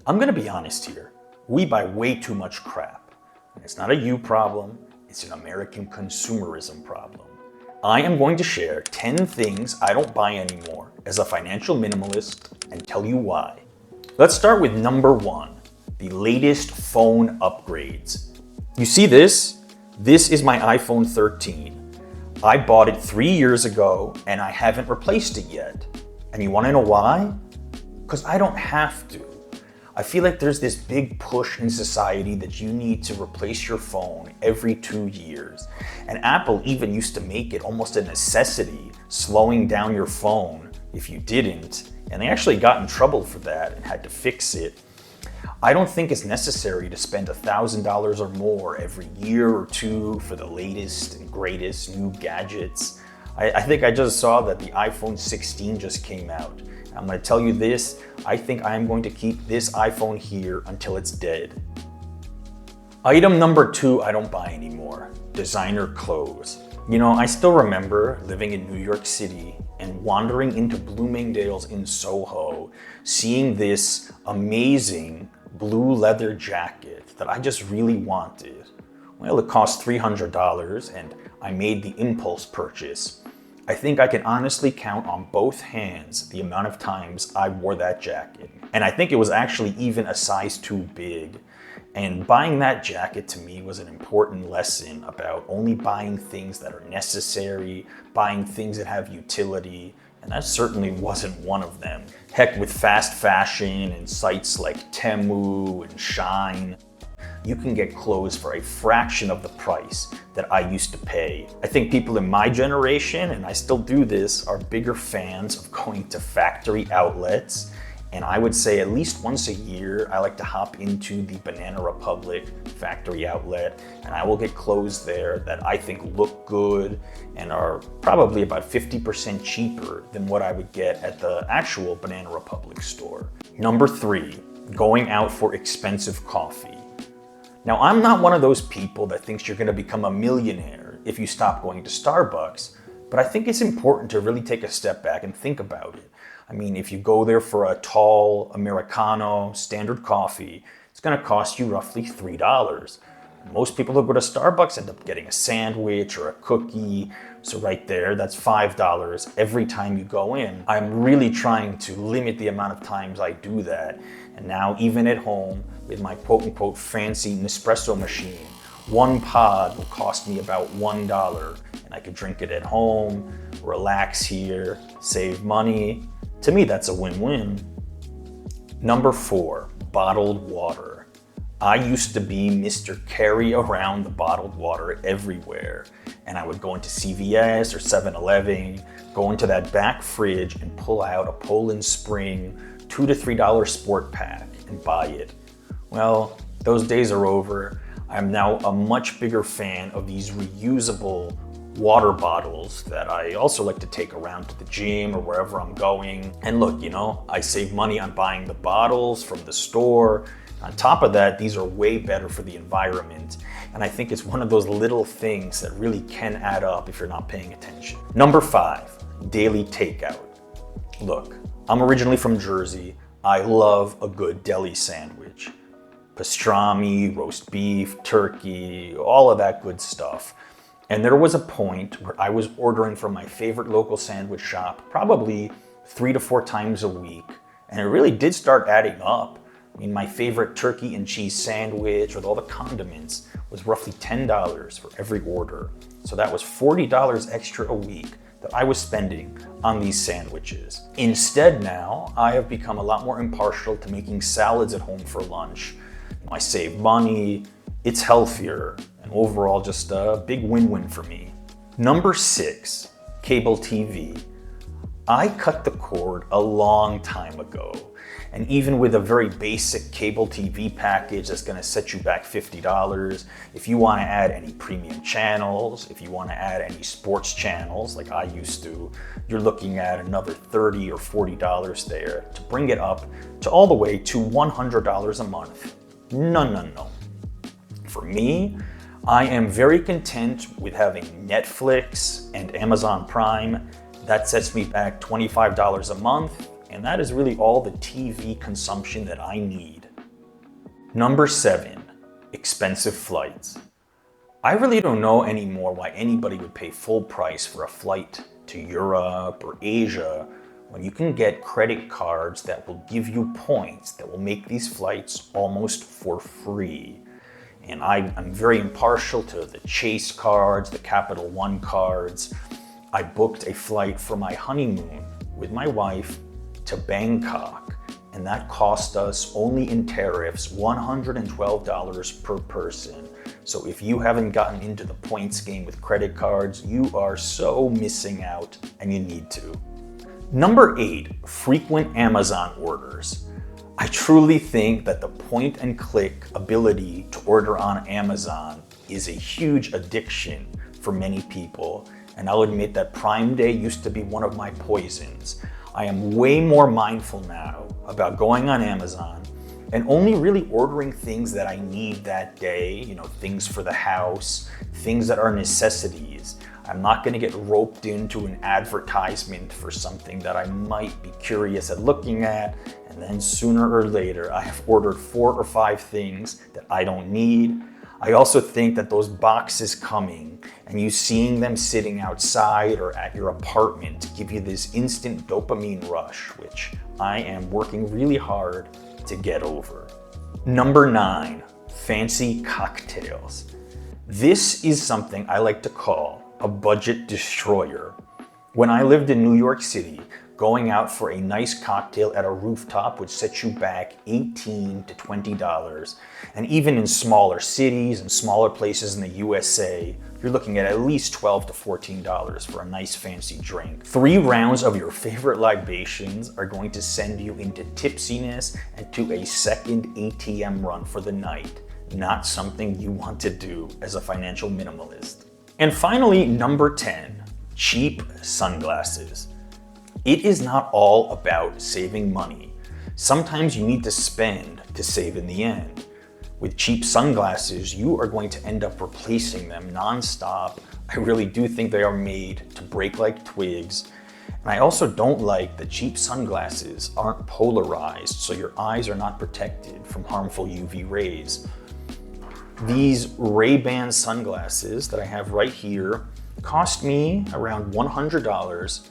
I'm gonna be honest here. We buy way too much crap. And it's not a you problem, it's an American consumerism problem. I am going to share 10 things I don't buy anymore as a financial minimalist and tell you why. Let's start with number 1, the latest phone upgrades. You see this? This is my iPhone 13. I bought it 3 years ago and I haven't replaced it yet. And you wanna know why? Because I don't have to. I feel like there's this big push in society that you need to replace your phone every 2 years. And Apple even used to make it almost a necessity, slowing down your phone if you didn't. And they actually got in trouble for that and had to fix it. I don't think it's necessary to spend $1,000 or more every year or two for the latest and greatest new gadgets. I think I just saw that the iPhone 16 just came out. I'm going to tell you this, I think I am going to keep this iPhone here until it's dead. Item number 2 I don't buy anymore, designer clothes. You know, I still remember living in New York City and wandering into Bloomingdale's in Soho, seeing this amazing blue leather jacket that I just really wanted. Well, it cost $300 and I made the impulse purchase. I think I can honestly count on both hands the amount of times I wore that jacket. And I think it was actually even a size too big. And buying that jacket to me was an important lesson about only buying things that are necessary, buying things that have utility, and that certainly wasn't one of them. Heck, with fast fashion and sites like Temu and Shine, you can get clothes for a fraction of the price that I used to pay. I think people in my generation, and I still do this, are bigger fans of going to factory outlets. And I would say at least once a year, I like to hop into the Banana Republic factory outlet, and I will get clothes there that I think look good and are probably about 50% cheaper than what I would get at the actual Banana Republic store. Number 3, going out for expensive coffee. Now, I'm not one of those people that thinks you're gonna become a millionaire if you stop going to Starbucks, but I think it's important to really take a step back and think about it. I mean, if you go there for a tall Americano standard coffee, it's gonna cost you roughly $3. Most people who go to Starbucks end up getting a sandwich or a cookie. So right there, that's $5 every time you go in. I'm really trying to limit the amount of times I do that. And now even at home with my quote unquote fancy Nespresso machine, one pod will cost me about $1. And I could drink it at home, relax here, save money. To me, that's a win-win. Number 4, bottled water. I used to be Mr. Carry around the bottled water everywhere. And I would go into CVS or 7-Eleven, go into that back fridge and pull out a Poland Spring $2 to $3 sport pack and buy it. Well, those days are over. I'm now a much bigger fan of these reusable water bottles that I also like to take around to the gym or wherever I'm going. And look, you know, I save money on buying the bottles from the store. On top of that, these are way better for the environment. And I think it's one of those little things that really can add up if you're not paying attention. Number 5, daily takeout. Look, I'm originally from Jersey. I love a good deli sandwich. Pastrami, roast beef, turkey, all of that good stuff. And there was a point where I was ordering from my favorite local sandwich shop probably 3 to 4 times a week. And it really did start adding up. I mean, my favorite turkey and cheese sandwich with all the condiments was roughly $10 for every order. So that was $40 extra a week that I was spending on these sandwiches. Instead now, I have become a lot more impartial to making salads at home for lunch. I save money, it's healthier, and overall just a big win-win for me. Number 6, cable TV. I cut the cord a long time ago. And even with a very basic cable TV package that's gonna set you back $50, if you wanna add any premium channels, if you wanna add any sports channels like I used to, you're looking at another $30 or $40 there to bring it up to all the way to $100 a month. No. For me, I am very content with having Netflix and Amazon Prime. That sets me back $25 a month, and that is really all the TV consumption that I need. Number 7, expensive flights. I really don't know anymore why anybody would pay full price for a flight to Europe or Asia when you can get credit cards that will give you points that will make these flights almost for free. And I'm very impartial to the Chase cards, the Capital One cards. I booked a flight for my honeymoon with my wife to Bangkok, and that cost us only in tariffs $112 per person. So if you haven't gotten into the points game with credit cards, you are so missing out, and you need to. Number 8, frequent Amazon orders. I truly think that the point and click ability to order on Amazon is a huge addiction for many people. And I'll admit that Prime Day used to be one of my poisons. I am way more mindful now about going on Amazon and only really ordering things that I need that day, things for the house, things that are necessities. I'm not going to get roped into an advertisement for something that I might be curious at looking at, and then sooner or later I have ordered 4 or 5 things that I don't need. I also think that those boxes coming and you seeing them sitting outside or at your apartment give you this instant dopamine rush, which I am working really hard to get over. Number 9, fancy cocktails. This is something I like to call a budget destroyer. When I lived in New York City, going out for a nice cocktail at a rooftop would set you back $18 to $20. And even in smaller cities and smaller places in the USA, you're looking at least $12 to $14 for a nice fancy drink. 3 rounds of your favorite libations are going to send you into tipsiness and to a second ATM run for the night. Not something you want to do as a financial minimalist. And finally, number 10, cheap sunglasses. It is not all about saving money. Sometimes you need to spend to save in the end. With cheap sunglasses, you are going to end up replacing them nonstop. I really do think they are made to break like twigs. And I also don't like that cheap sunglasses aren't polarized, so your eyes are not protected from harmful UV rays. These Ray-Ban sunglasses that I have right here cost me around $100.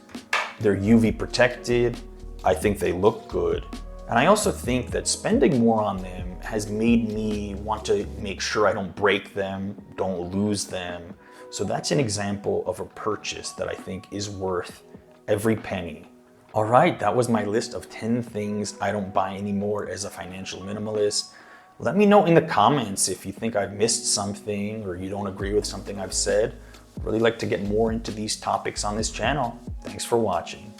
They're UV protected. I think they look good. And I also think that spending more on them has made me want to make sure I don't break them, don't lose them. So that's an example of a purchase that I think is worth every penny. All right, that was my list of 10 things I don't buy anymore as a financial minimalist. Let me know in the comments if you think I've missed something or you don't agree with something I've said. I'd really like to get more into these topics on this channel. Thanks for watching.